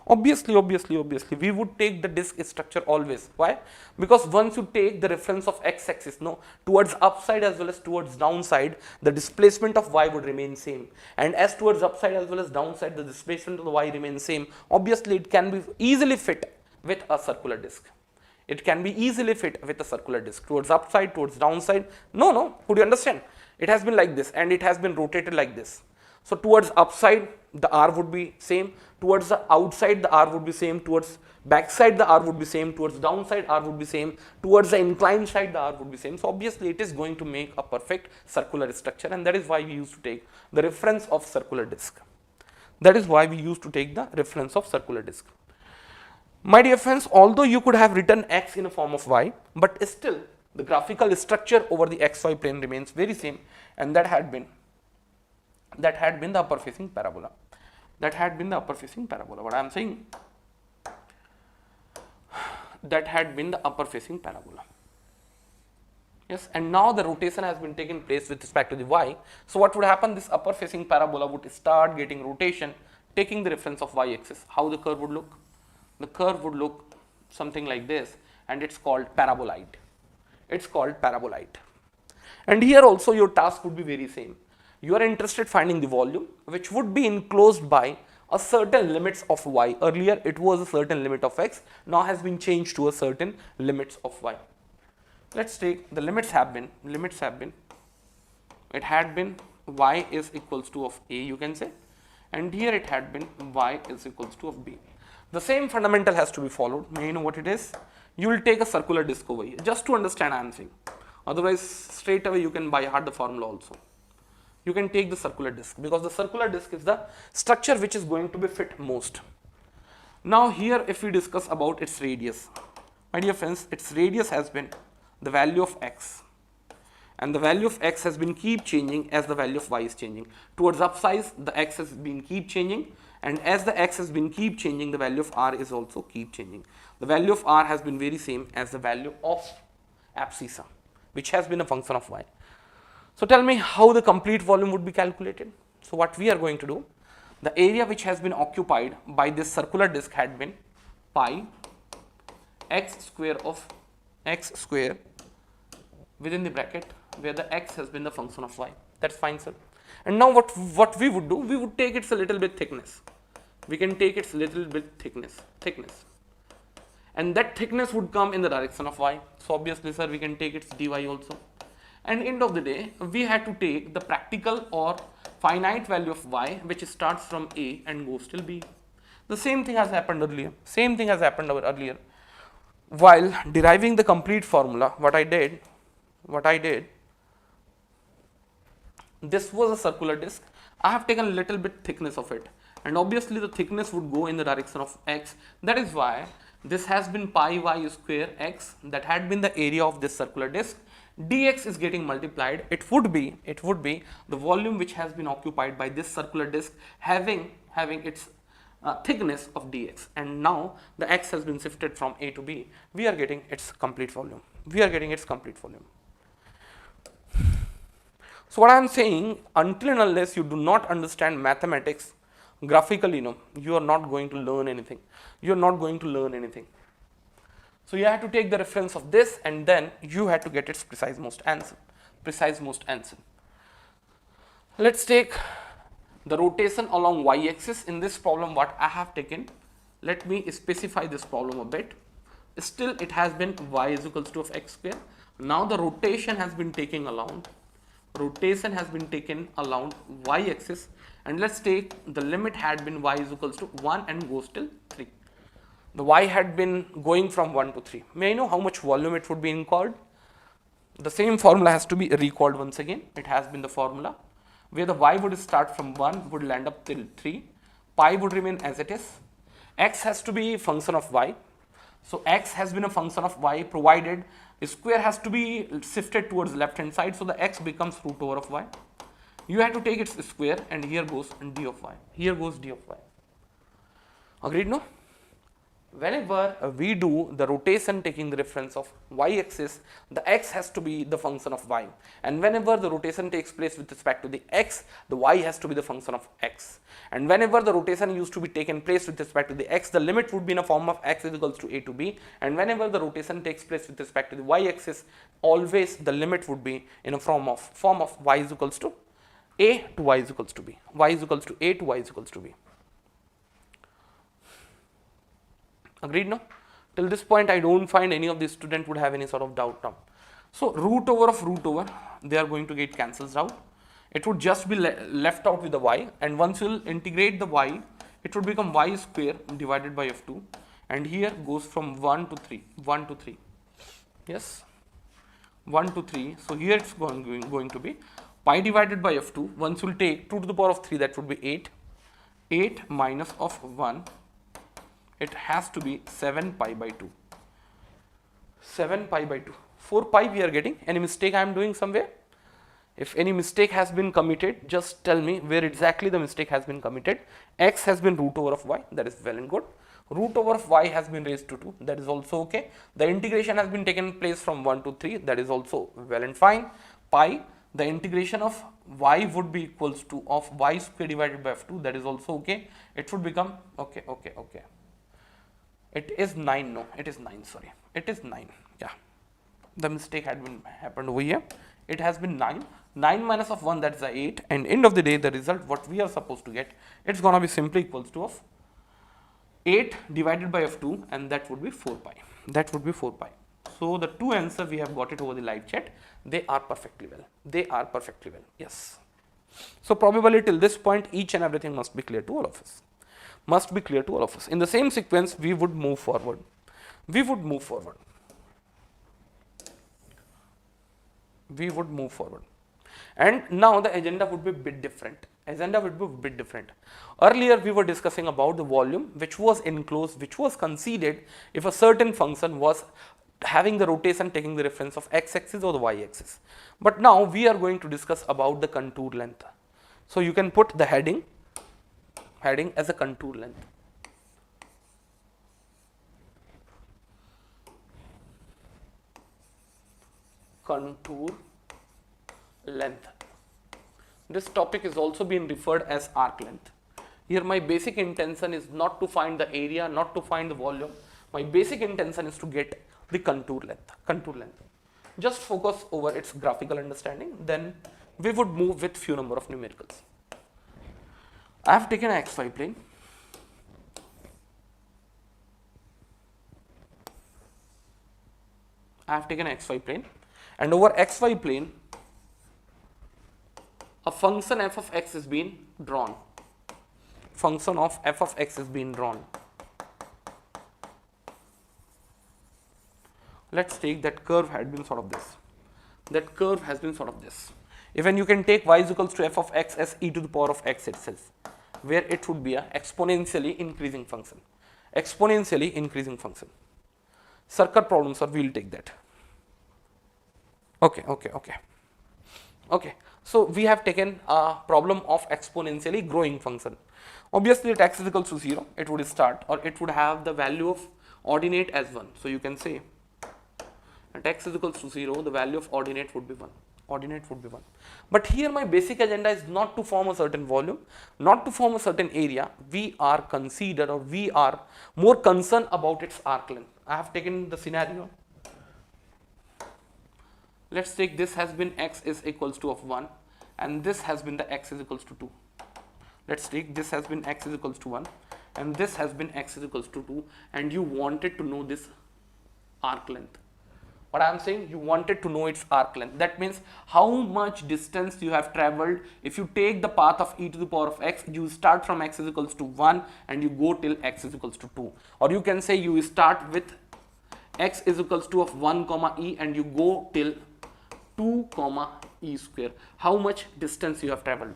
Obviously, we would take the disk structure always. Why? Because once you take the reference of x-axis, no, towards upside as well as towards downside, the displacement of y would remain same. And as towards upside as well as downside, the displacement of the y remains same. Obviously, it can be easily fit with a circular disk. It can be easily fit with a circular disk. Towards upside, towards downside. No, could you understand? It has been like this and it has been rotated like this. So towards upside, the r would be same. Towards the outside, the r would be same. Towards backside, the r would be same. Towards downside, r would be same. Towards the inclined side, the r would be same. So obviously, it is going to make a perfect circular structure, and that is why we used to take the reference of circular disk. That is why we used to take the reference of circular disk. My dear friends, although you could have written x in a form of y, but still the graphical structure over the xy plane remains very same, and that had been the upper facing parabola. What I am saying, that had been the upper facing parabola. Yes, and now the rotation has been taken place with respect to the y. So what would happen? This upper facing parabola would start getting rotation, taking the reference of y-axis. How the curve would look? The curve would look something like this, and it's called paraboloid. And here also your task would be very same. You are interested finding the volume, which would be enclosed by a certain limits of y. Earlier it was a certain limit of x, now has been changed to a certain limits of y. Let's take the limits have been, it had been y is equals to of a, you can say, and here it had been y is equals to of b. The same fundamental has to be followed. May you know what it is? You will take a circular disk over here, just to understand I am saying. Otherwise straight away you can by heart the formula also. you can take the circular disc, because the circular disc is the structure which is going to be fit most. Now here if we discuss about its radius, my dear friends, its radius has been the value of x, and the value of x has been keep changing as the value of y is changing. Towards upsize, the x has been keep changing, and as the x has been keep changing, the value of r is also keep changing. The value of r has been very same as the value of abscissa, which has been a function of y. So tell me how the complete volume would be calculated. So what we are going to do, the area which has been occupied by this circular disc had been pi x square of x square within the bracket where the x has been the function of y. That's fine, sir. And now what we would do, we would take its a little bit thickness. We can take its little bit thickness. And that thickness would come in the direction of y. So obviously, sir, we can take its dy also. And end of the day, we had to take the practical or finite value of y, which starts from a and goes till b. The same thing has happened earlier. While deriving the complete formula, what I did, this was a circular disc. I have taken a little bit thickness of it, and obviously the thickness would go in the direction of x. That is why this has been pi y square x, that had been the area of this circular disc. Dx is getting multiplied. It would be the volume which has been occupied by this circular disc having its thickness of dx, and now the x has been shifted from a to b. We are getting its complete volume. So what I am saying, until and unless you do not understand mathematics graphically, you are not going to learn anything. So you have to take the reference of this, and then you have to get its precise most answer. Let's take the rotation along y-axis. In this problem, what I have taken, let me specify this problem a bit. Still, it has been y is equals to of x square. Now the rotation has been taken along y-axis, and let's take the limit had been y is equals to 1 and goes till 3. The y had been going from 1 to 3. May I know how much volume it would be incurred? The same formula has to be recalled once again. It has been the formula where the y would start from 1, would land up till 3. Pi would remain as it is. X has to be a function of y. So x has been a function of y, provided a square has to be shifted towards left hand side. So the x becomes root over of y. You have to take its square, and here goes d of y. Agreed, no? Whenever we do the rotation taking the reference of y-axis, the x has to be the function of y, and whenever the rotation takes place with respect to the x, the y has to be the function of x, and whenever the rotation used to be taken place with respect to the x, the limit would be in a form of x is equals to a to b, and whenever the rotation takes place with respect to the y-axis, always the limit would be in a form of y is equals to a to y is equals to b, y is equals to a to y is equals to b. Agreed, no? Till this point, I don't find any of the student would have any sort of doubt now. So root over, they are going to get cancels out. It would just be left out with the y, and once you will integrate the y, it would become y square divided by f2, and here goes from 1 to 3. Yes, 1 to 3. So here it's going to be pi divided by f2. Once you will take 2 to the power of 3, that would be 8. 8 minus of 1. It has to be 7 pi by 2. 7 pi by 2. 4 pi we are getting. Any mistake I am doing somewhere? If any mistake has been committed, just tell me where exactly the mistake has been committed. X has been root over of y. That is well and good. Root over of y has been raised to 2. That is also okay. The integration has been taken place from 1 to 3. That is also well and fine. Pi, the integration of y would be equals to of y square divided by f2. That is also okay. It would become okay. It is 9, no, it is 9, sorry. It is 9, yeah. The mistake had been happened over here. It has been 9. 9 minus of 1, that's the 8. And end of the day, the result, what we are supposed to get, it's going to be simply equals to of 8 divided by f2, and that would be 4 pi. So the two answers, we have got it over the live chat. They are perfectly well. Yes. So probably till this point, each and everything must be clear to all of us. In the same sequence, we would move forward. And now the agenda would be a bit different. Agenda would be a bit different. Earlier we were discussing about the volume which was enclosed, which was conceded if a certain function was having the rotation taking the reference of x-axis or the y-axis. But now we are going to discuss about the contour length. So you can put the heading as a contour length. Contour length. This topic is also being referred as arc length. Here my basic intention is not to find the area, not to find the volume. My basic intention is to get the contour length. Just focus over its graphical understanding, then we would move with few number of numericals. I have taken an xy plane. And over xy plane a function f of x is being drawn. Function of f of x is being drawn. Let's take that curve had been sort of this. That curve has been sort of this. Even you can take y is equals to f of x as e to the power of x itself, where it would be a exponentially increasing function. Exponentially increasing function. Circuit problem, sir, we will take that. Okay. So we have taken a problem of exponentially growing function. Obviously at x is equals to 0, it would start, or it would have the value of ordinate as 1. So you can say at x is equals to 0, the value of ordinate would be 1. But here my basic agenda is not to form a certain volume, not to form a certain area. We are more concerned about its arc length. I have taken the scenario. Let's take this has been x is equals to of 1 and this has been the x is equals to 2. Let's take this has been x is equals to 1 and this has been x is equals to 2, and you wanted to know this arc length. What I am saying, you wanted to know its arc length. That means how much distance you have traveled. If you take the path of e to the power of x, you start from x is equals to 1 and you go till x is equals to 2. Or you can say you start with x is equals to of 1 comma e and you go till 2 comma e square. How much distance you have traveled?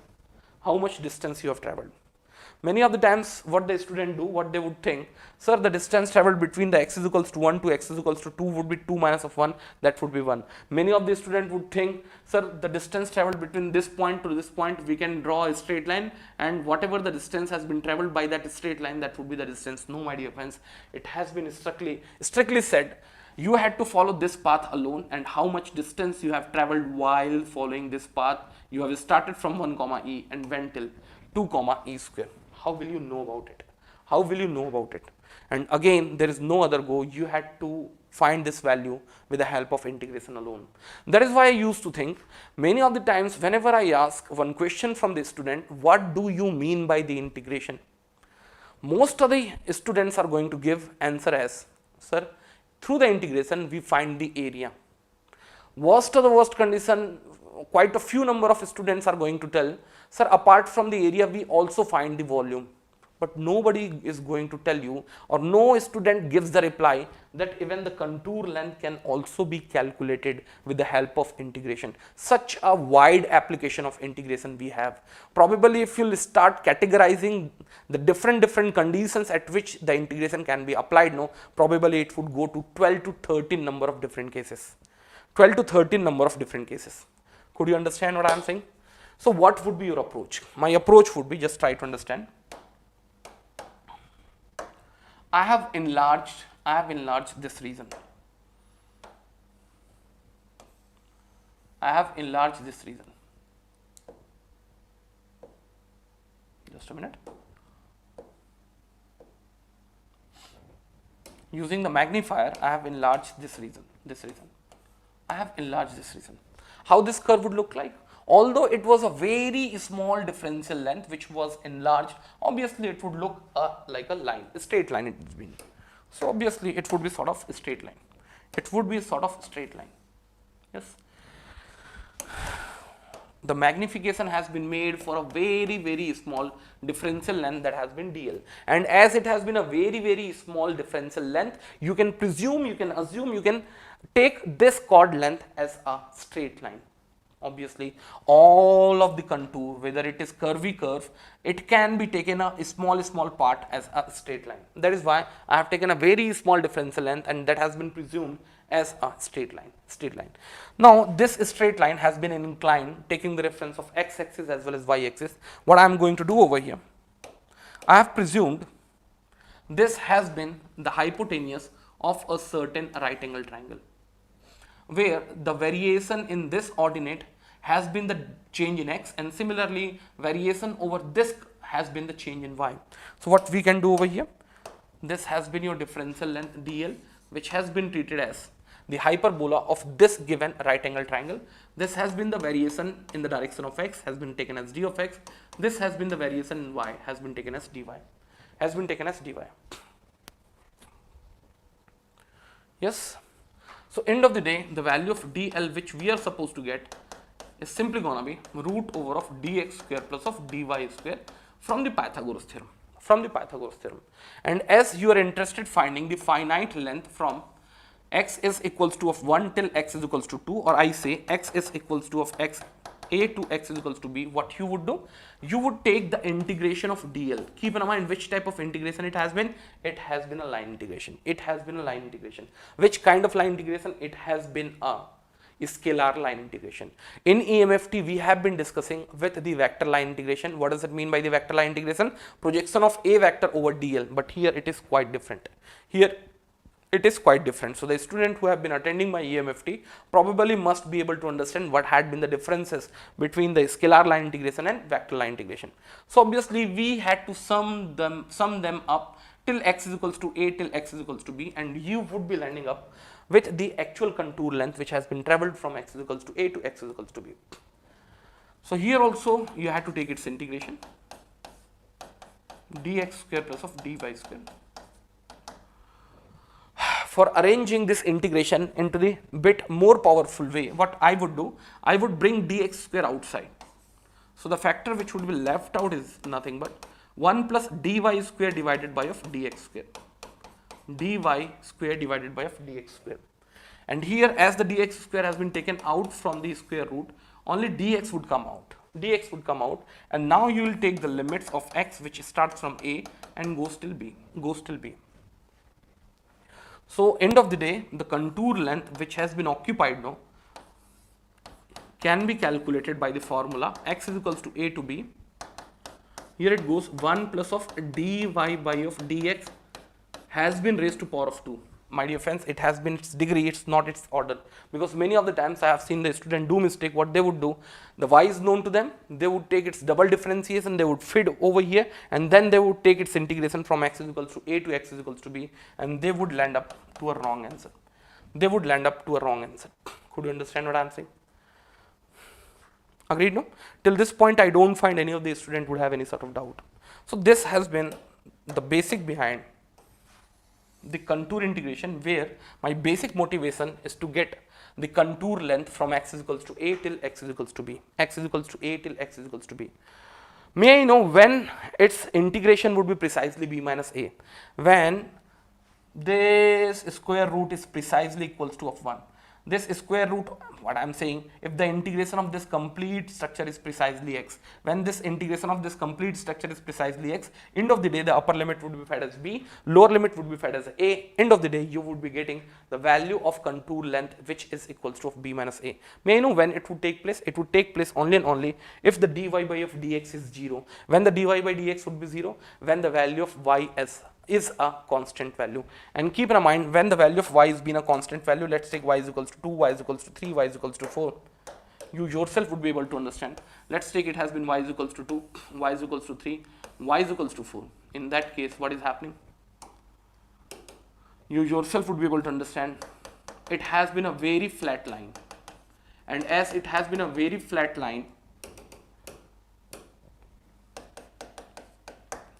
Many of the times what the student do, what they would think, sir, the distance traveled between the x is equals to 1 to x is equals to 2 would be 2 minus of 1, that would be 1. Many of the student would think, sir, the distance traveled between this point to this point, we can draw a straight line, and whatever the distance has been traveled by that straight line, that would be the distance. No, my dear friends, it has been strictly said, you had to follow this path alone, and how much distance you have traveled while following this path. You have started from 1 comma e and went till 2 comma e square. How will you know about it? And again, there is no other go. You had to find this value with the help of integration alone. That is why I used to think many of the times whenever I ask one question from the student, what do you mean by the integration? Most of the students are going to give answer as, sir, through the integration we find the area. Worst of the worst condition, quite a few number of students are going to tell, sir, apart from the area we also find the volume. But nobody is going to tell you, or no student gives the reply that even the contour length can also be calculated with the help of integration. Such a wide application of integration we have. Probably if you'll start categorizing the different conditions at which the integration can be applied, no, probably it would go to 12 to 13 number of different cases. Could you understand what I am saying? So what would be your approach? My approach would be just try to understand. I have enlarged this region. Just a minute. Using the magnifier, I have enlarged this region. How this curve would look like? Although it was a very small differential length which was enlarged, obviously it would look like a line, a straight line it has been. So obviously it would be sort of a straight line. Yes. The magnification has been made for a very small differential length that has been dl. And as it has been a very small differential length, you can presume, you can assume, you can take this chord length as a straight line. Obviously, all of the contour, whether it is curvy curve, it can be taken a small part as a straight line. That is why I have taken a very small differential length, and that has been presumed as a straight line. Now this straight line has been inclined taking the reference of x-axis as well as y-axis. What I am going to do over here, I have presumed this has been the hypotenuse of a certain right angle triangle, where the variation in this ordinate has been the change in x, and similarly variation over this has been the change in y. So what we can do over here, this has been your differential length dl, which has been treated as the hyperbola of this given right angle triangle. This has been the variation in the direction of x, has been taken as d of x. This has been the variation in y, has been taken as dy, Yes. So end of the day, the value of dl which we are supposed to get is simply gonna be root over of dx square plus of dy square from the Pythagoras theorem. And as you are interested finding the finite length from x is equals to of 1 till x is equals to 2, or I say x is equals to of x a to x is equals to b, what you would do, you would take the integration of dl. Keep in mind which type of integration it has been. It has been a line integration. Which kind of line integration? It has been a scalar line integration. In EMFT we have been discussing with the vector line integration. What does it mean by the vector line integration? Projection of a vector over dl, but here it is quite different. So the student who have been attending my EMFT probably must be able to understand what had been the differences between the scalar line integration and vector line integration. So obviously we had to sum them up till x is equals to a till x is equals to b, and you would be landing up with the actual contour length which has been traveled from x is equals to a to x is equals to b. So here also you have to take its integration, dx square plus of dy square. For arranging this integration into the bit more powerful way, what I would do, I would bring dx square outside. So the factor which would be left out is nothing but 1 plus dy square divided by of dx square. And here, as the dx square has been taken out from the square root, only dx would come out. And now you will take the limits of x which starts from a and goes till b. So end of the day, the contour length which has been occupied now can be calculated by the formula x is equals to a to b. Here it goes 1 plus of dy by of dx has been raised to power of 2. My dear friends, it has been its degree, it's not its order, because many of the times I have seen the student do mistake. What they would do, the y is known to them, they would take its double differentiation, they would feed over here, and then they would take its integration from x is equals to a to x is equals to b, and they would land up to a wrong answer. Could you understand what I am saying? Agreed, no? Till this point I don't find any of the student would have any sort of doubt. So this has been the basic behind the contour integration, where my basic motivation is to get the contour length from x is equals to a till x is equals to b. May I know when its integration would be precisely b minus a? When this square root is precisely equals to of 1. This square root, what I am saying, if the integration of this complete structure is precisely x, when this integration of this complete structure is precisely x, end of the day the upper limit would be fed as b, lower limit would be fed as a. End of the day you would be getting the value of contour length which is equals to of b minus a. May I know when it would take place? It would take place only and only if the dy by of dx is 0. When the dy by dx would be 0, when the value of y is a constant value. And keep in mind, when the value of y is been a constant value, let's take y is equals to 2, y is equals to 3, y is equals to 4. You yourself would be able to understand. Let's take it has been y is equals to 2, y is equals to 3, y is equals to 4. In that case, what is happening? You yourself would be able to understand. It has been a very flat line. And as it has been a very flat line,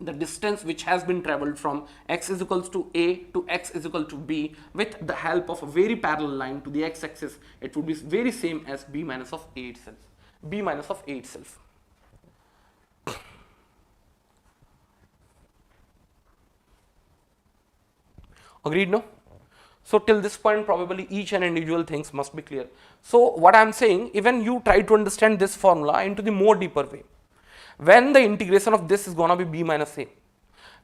the distance which has been traveled from x is equals to a to x is equal to b with the help of a very parallel line to the x-axis, it would be very same as b minus of a itself. Agreed, no? So till this point probably each and individual things must be clear. So what I am saying, even you try to understand this formula into the more deeper way. When the integration of this is gonna be b minus a,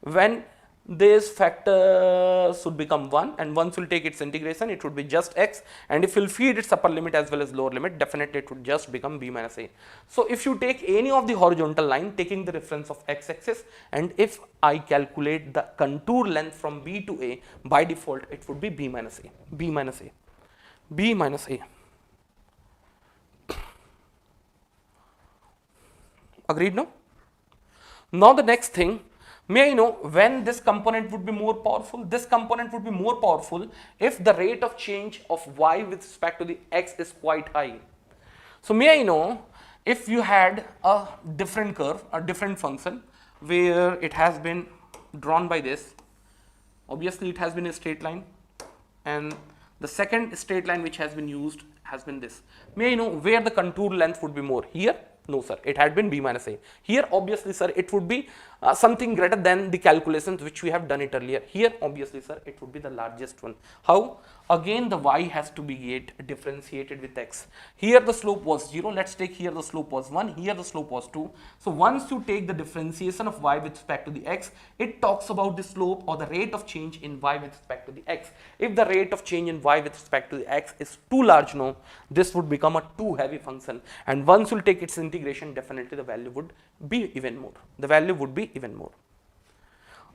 when this factor should become 1 and once you will take its integration it would be just x, and if you will feed its upper limit as well as lower limit, definitely it would just become b minus a. So if you take any of the horizontal line taking the reference of x axis, and if I calculate the contour length from b to a, by default it would be b minus a, b minus a, b minus a. Agreed, no? Now the next thing, may I know when this component would be more powerful? This component would be more powerful if the rate of change of y with respect to the x is quite high. So may I know if you had a different curve, a different function where it has been drawn by this, obviously it has been a straight line, and the second straight line which has been used has been this. May I know where the contour length would be more? Here? No sir, it had been b minus a. Here obviously sir it would be something greater than the calculations which we have done it earlier. Here obviously sir it would be the largest one. How? Again the y has to be differentiated with x. Here the slope was 0, let's take here the slope was 1, here the slope was 2. So once you take the differentiation of y with respect to the x, it talks about the slope or the rate of change in y with respect to the x. If the rate of change in y with respect to the x is too large now, this would become a too heavy function, and once you take its integration, definitely the value would be even more. The value would be even more.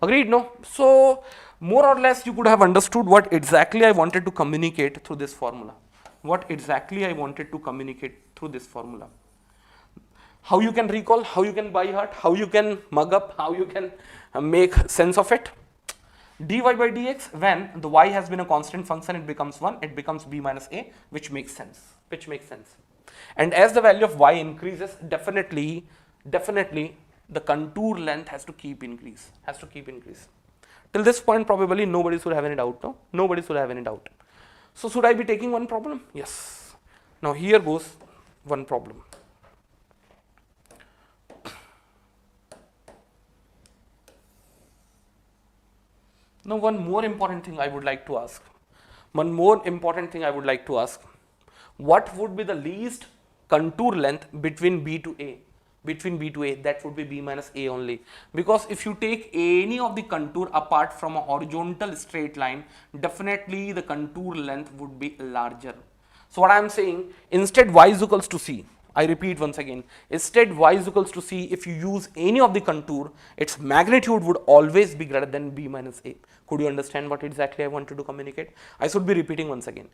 Agreed, no? So more or less you could have understood what exactly I wanted to communicate through this formula. What exactly I wanted to communicate through this formula. How you can recall, how you can by heart, how you can mug up, how you can make sense of it. dy by dx, when the y has been a constant function, it becomes 1, it becomes b minus a, which makes sense, And as the value of y increases, definitely the contour length has to keep increase, Till this point probably nobody should have any doubt, no? Nobody should have any doubt. So should I be taking one problem? Yes. Now here goes one problem. Now one more important thing I would like to ask. What would be the least contour length between B to A? That would be B minus A only. Because if you take any of the contour apart from a horizontal straight line, definitely the contour length would be larger. So what I am saying, instead y is equals to C. I repeat once again, instead y is equals to C, if you use any of the contour, its magnitude would always be greater than B minus A. Could you understand what exactly I wanted to communicate? I should be repeating once again.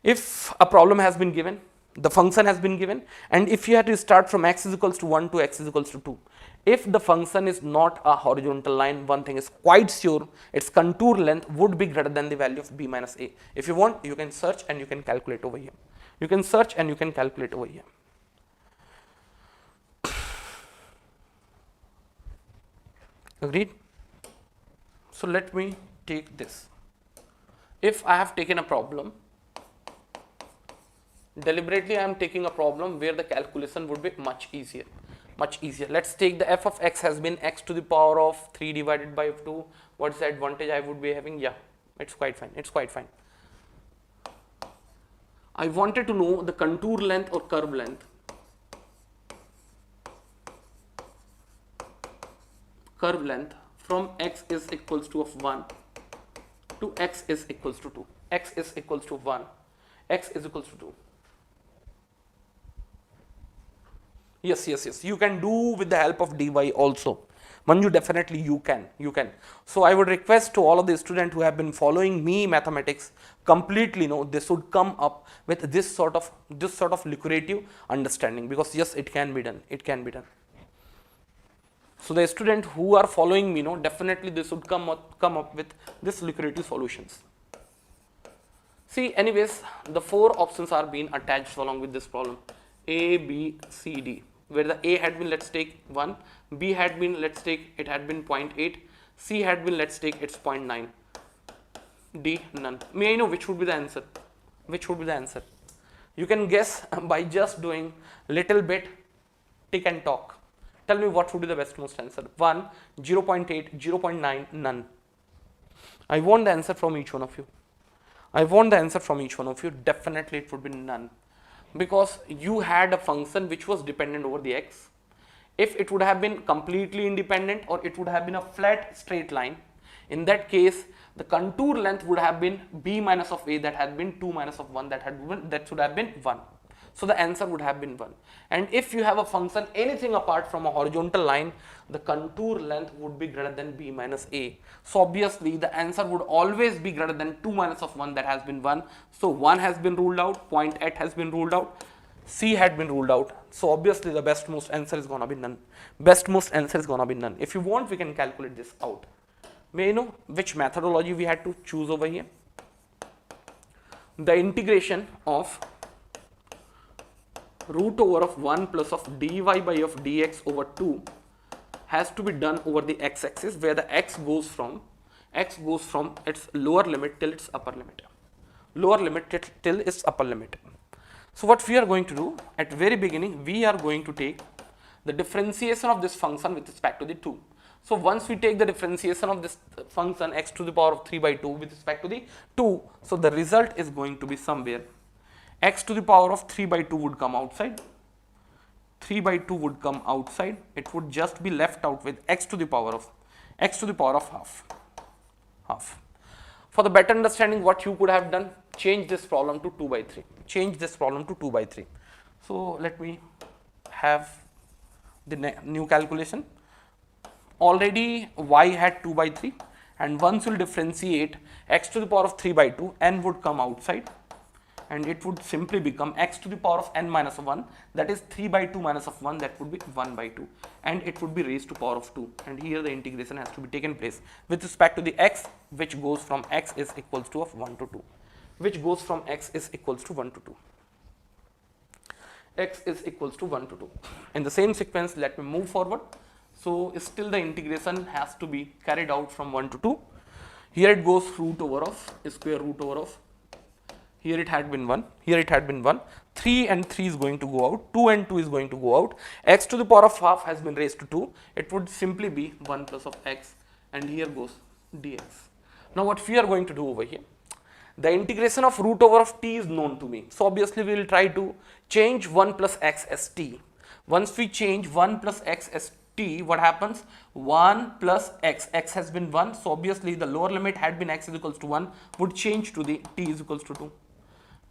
If a problem has been given, the function has been given, and if you had to start from x is equals to 1 to x is equals to 2, if the function is not a horizontal line, one thing is quite sure, its contour length would be greater than the value of b minus a. If you want, you can search and you can calculate over here. Agreed? So let me take this. If I have taken a problem, deliberately I am taking a problem where the calculation would be much easier. Let's take the f of x has been x to the power of 3 divided by 2. What's the advantage I would be having? Yeah, it's quite fine. I wanted to know the contour length or curve length. Curve length from x is equals to of 1 to x is equals to 2. X is equals to 1, x is equals to 2. Yes. You can do with the help of dy also. Manju, definitely you can. So I would request to all of the students who have been following me mathematics completely, they should come up with this sort of lucrative understanding, because yes, it can be done. So the students who are following me, definitely they should come up with this lucrative solutions. See, anyways, the 4 options are being attached along with this problem. A, B, C, D, where the A had been, let's take 1, B had been, let's take, it had been 0.8, C had been, let's take, it's 0.9, D, none. May I know which would be the answer? You can guess by just doing little bit tick and talk. Tell me what would be the bestmost answer. 1, 0.8, 0.9, none. I want the answer from each one of you. I want the answer from each one of you. Definitely it would be none, because you had a function which was dependent over the x. If it would have been completely independent, or it would have been a flat straight line, in that case the contour length would have been b minus of a, that had been 2 minus of 1, that should have been 1. So the answer would have been 1. And if you have a function anything apart from a horizontal line, the contour length would be greater than b minus a. So obviously the answer would always be greater than 2 minus of 1, that has been 1. So 1 has been ruled out, point at has been ruled out, c had been ruled out. So obviously the best most answer is gonna be none. Best most answer is gonna be none. If you want, we can calculate this out. May you know which methodology we had to choose over here? The integration of root over of 1 plus of dy by of dx over 2 has to be done over the x-axis, where the x goes from its lower limit till its upper limit. Lower limit till its upper limit. So what we are going to do at very beginning, we are going to take the differentiation of this function with respect to the 2. So once we take the differentiation of this function x to the power of 3 by 2 with respect to the 2, so the result is going to be somewhere x to the power of 3 by 2 would come outside, 3 by 2 would come outside, it would just be left out with x to the power of half. For the better understanding, what you could have done, change this problem to 2 by 3. Change this problem to 2 by 3. So let me have the new calculation. Already y had 2 by 3, and once you will differentiate x to the power of 3 by 2, n would come outside, and it would simply become x to the power of n minus 1, that is 3 by 2 minus of 1, that would be 1 by 2, and it would be raised to power of 2. And here the integration has to be taken place with respect to the x, which goes from x is equals to of 1 to 2, which goes from x is equals to 1 to 2. X is equals to 1 to 2. In the same sequence, let me move forward. So still the integration has to be carried out from 1 to 2. Here it goes root over of square root over of, here it had been 1, here it had been 1, 3 and 3 is going to go out, 2 and 2 is going to go out, x to the power of half has been raised to 2, it would simply be 1 plus of x, and here goes dx. Now what we are going to do over here, the integration of root over of t is known to me, so obviously we will try to change 1 plus x as t. Once we change 1 plus x as t, what happens? 1 plus x, x has been 1, so obviously the lower limit had been x is equals to 1, would change to the t is equals to 2.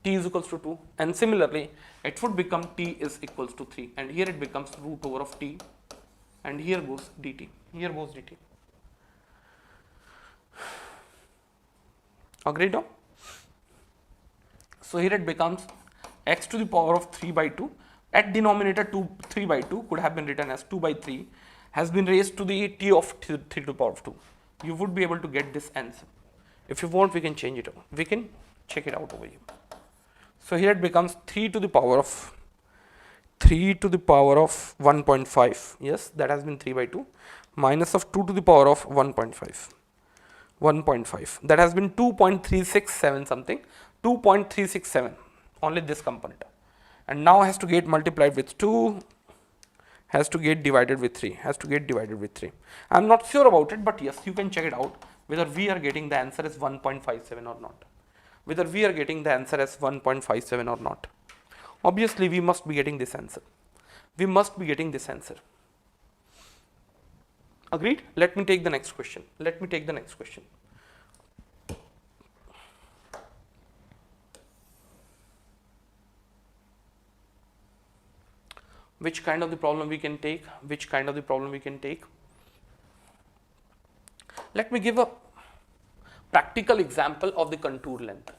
T is equals to 2, and similarly it would become t is equals to 3, and here it becomes root over of t, and here goes dt, here goes dt. Agreed now? So here it becomes x to the power of 3 by 2, at denominator 3 by 2 could have been written as 2 by 3, has been raised to the t of 3 to the power of 2. You would be able to get this answer. If you want, we can change it, we can check it out over here. So here it becomes 3 to the power of 1.5, yes, that has been 3 by 2, minus of 2 to the power of 1.5, that has been 2.367 something, 2.367, only this component, and now has to get multiplied with 2, has to get divided with 3, I am not sure about it, but yes, you can check it out whether we are getting the answer as 1.57 or not. Whether we are getting the answer as 1.57 or not. Obviously, we must be getting this answer. Agreed? Let me take the next question. Which kind of the problem we can take? Let me give a practical example of the contour length.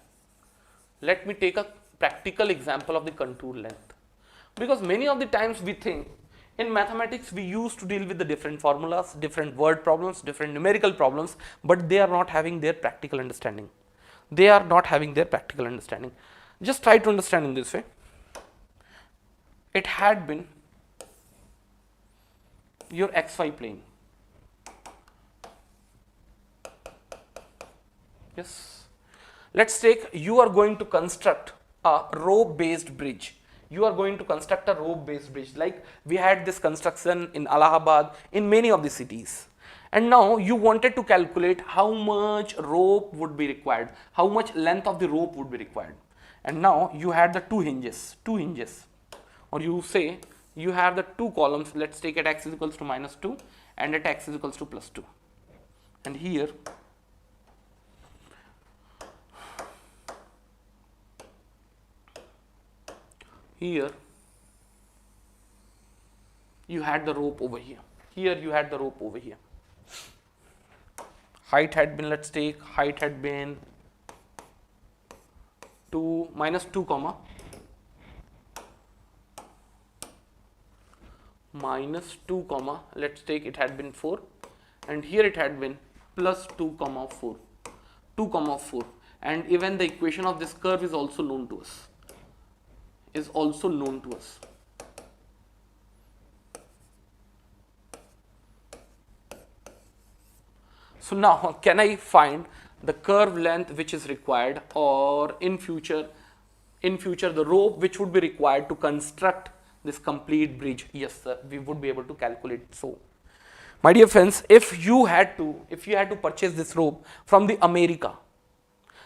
Let me take a practical example of the contour length, because many of the times we think in mathematics we used to deal with the different formulas, different word problems, different numerical problems, but they are not having their practical understanding. Just try to understand in this way. It had been your xy plane. Yes. Let's take, you are going to construct a rope based bridge. Like we had this construction in Allahabad, in many of the cities. And now you wanted to calculate how much rope would be required, how much length of the rope would be required. And now you had the two hinges, or you say you have the two columns. Let's take at x is equals to -2 and at x is equals to +2. And here you had the rope over here. Here you had the rope over here. Height had been, let's take height had been -2 comma -2 comma, let's take it had been 4, and here it had been +2 comma 4, 2 comma 4, and even the equation of this curve is also known to us, So now can I find the curve length which is required, or in future the rope which would be required to construct this complete bridge? Yes sir, we would be able to calculate. So my dear friends, if you had to purchase this rope from the America,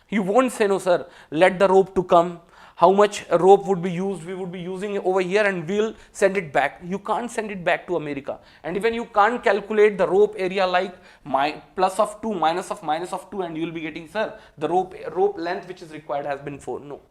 you won't say, no sir, let the rope to come, how much rope would be used, we would be using it over here and we'll send it back. You can't send it back to America, and even you can't calculate the rope area like plus of 2 minus of 2 and you will be getting, sir, the rope length which is required has been 4. No,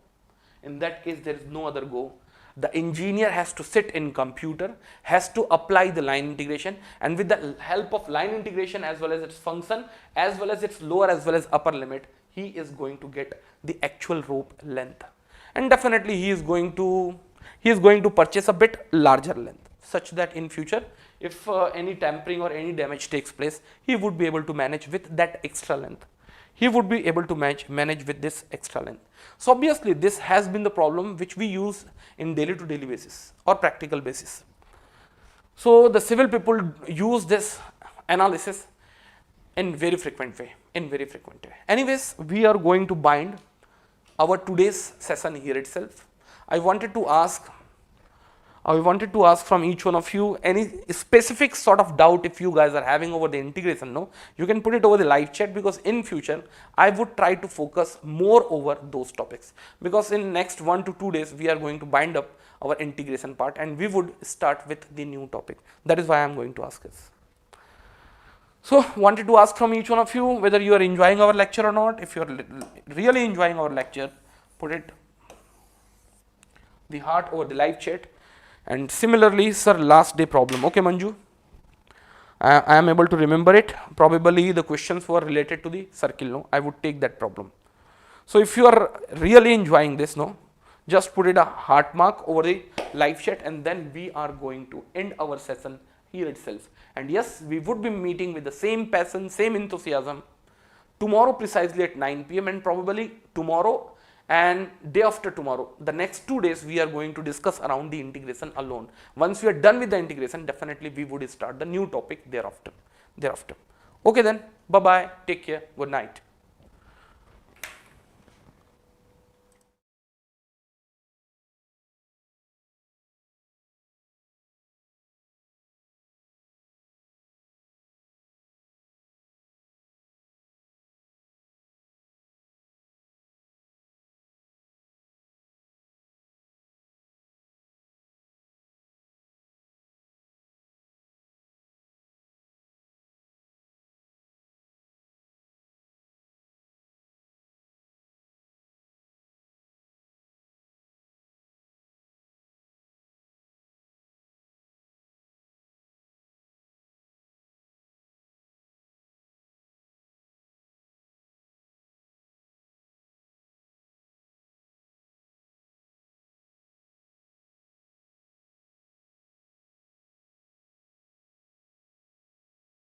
in that case there is no other go. The engineer has to sit in computer, has to apply the line integration, and with the help of line integration as well as its function, as well as its lower as well as upper limit, he is going to get the actual rope length. And definitely he is going to purchase a bit larger length, such that in future if any tampering or any damage takes place, he would be able to manage with that extra length. He would be able to manage with this extra length. So obviously this has been the problem which we use in daily to daily basis or practical basis. So the civil people use this analysis in very frequent way, Anyways, we are going to bind our today's session here itself. I wanted to ask from each one of you any specific sort of doubt if you guys are having over the integration. No, you can put it over the live chat, because in future I would try to focus more over those topics, because in next 1 to 2 days we are going to bind up our integration part and we would start with the new topic. That is why I am going to ask this. So wanted to ask from each one of you whether you are enjoying our lecture or not. If you are really enjoying our lecture, put it the heart over the live chat. And similarly, sir, last day problem. Okay, Manju, I am able to remember it. Probably the questions were related to the circle. No, I would take that problem. So if you are really enjoying this, no, just put it a heart mark over the live chat, and then we are going to end our session here itself. And yes, we would be meeting with the same passion, same enthusiasm tomorrow precisely at 9 PM, and probably tomorrow and day after tomorrow, the next 2 days we are going to discuss around the integration alone. Once we are done with the integration, definitely we would start the new topic thereafter. Okay then, bye bye, take care, good night.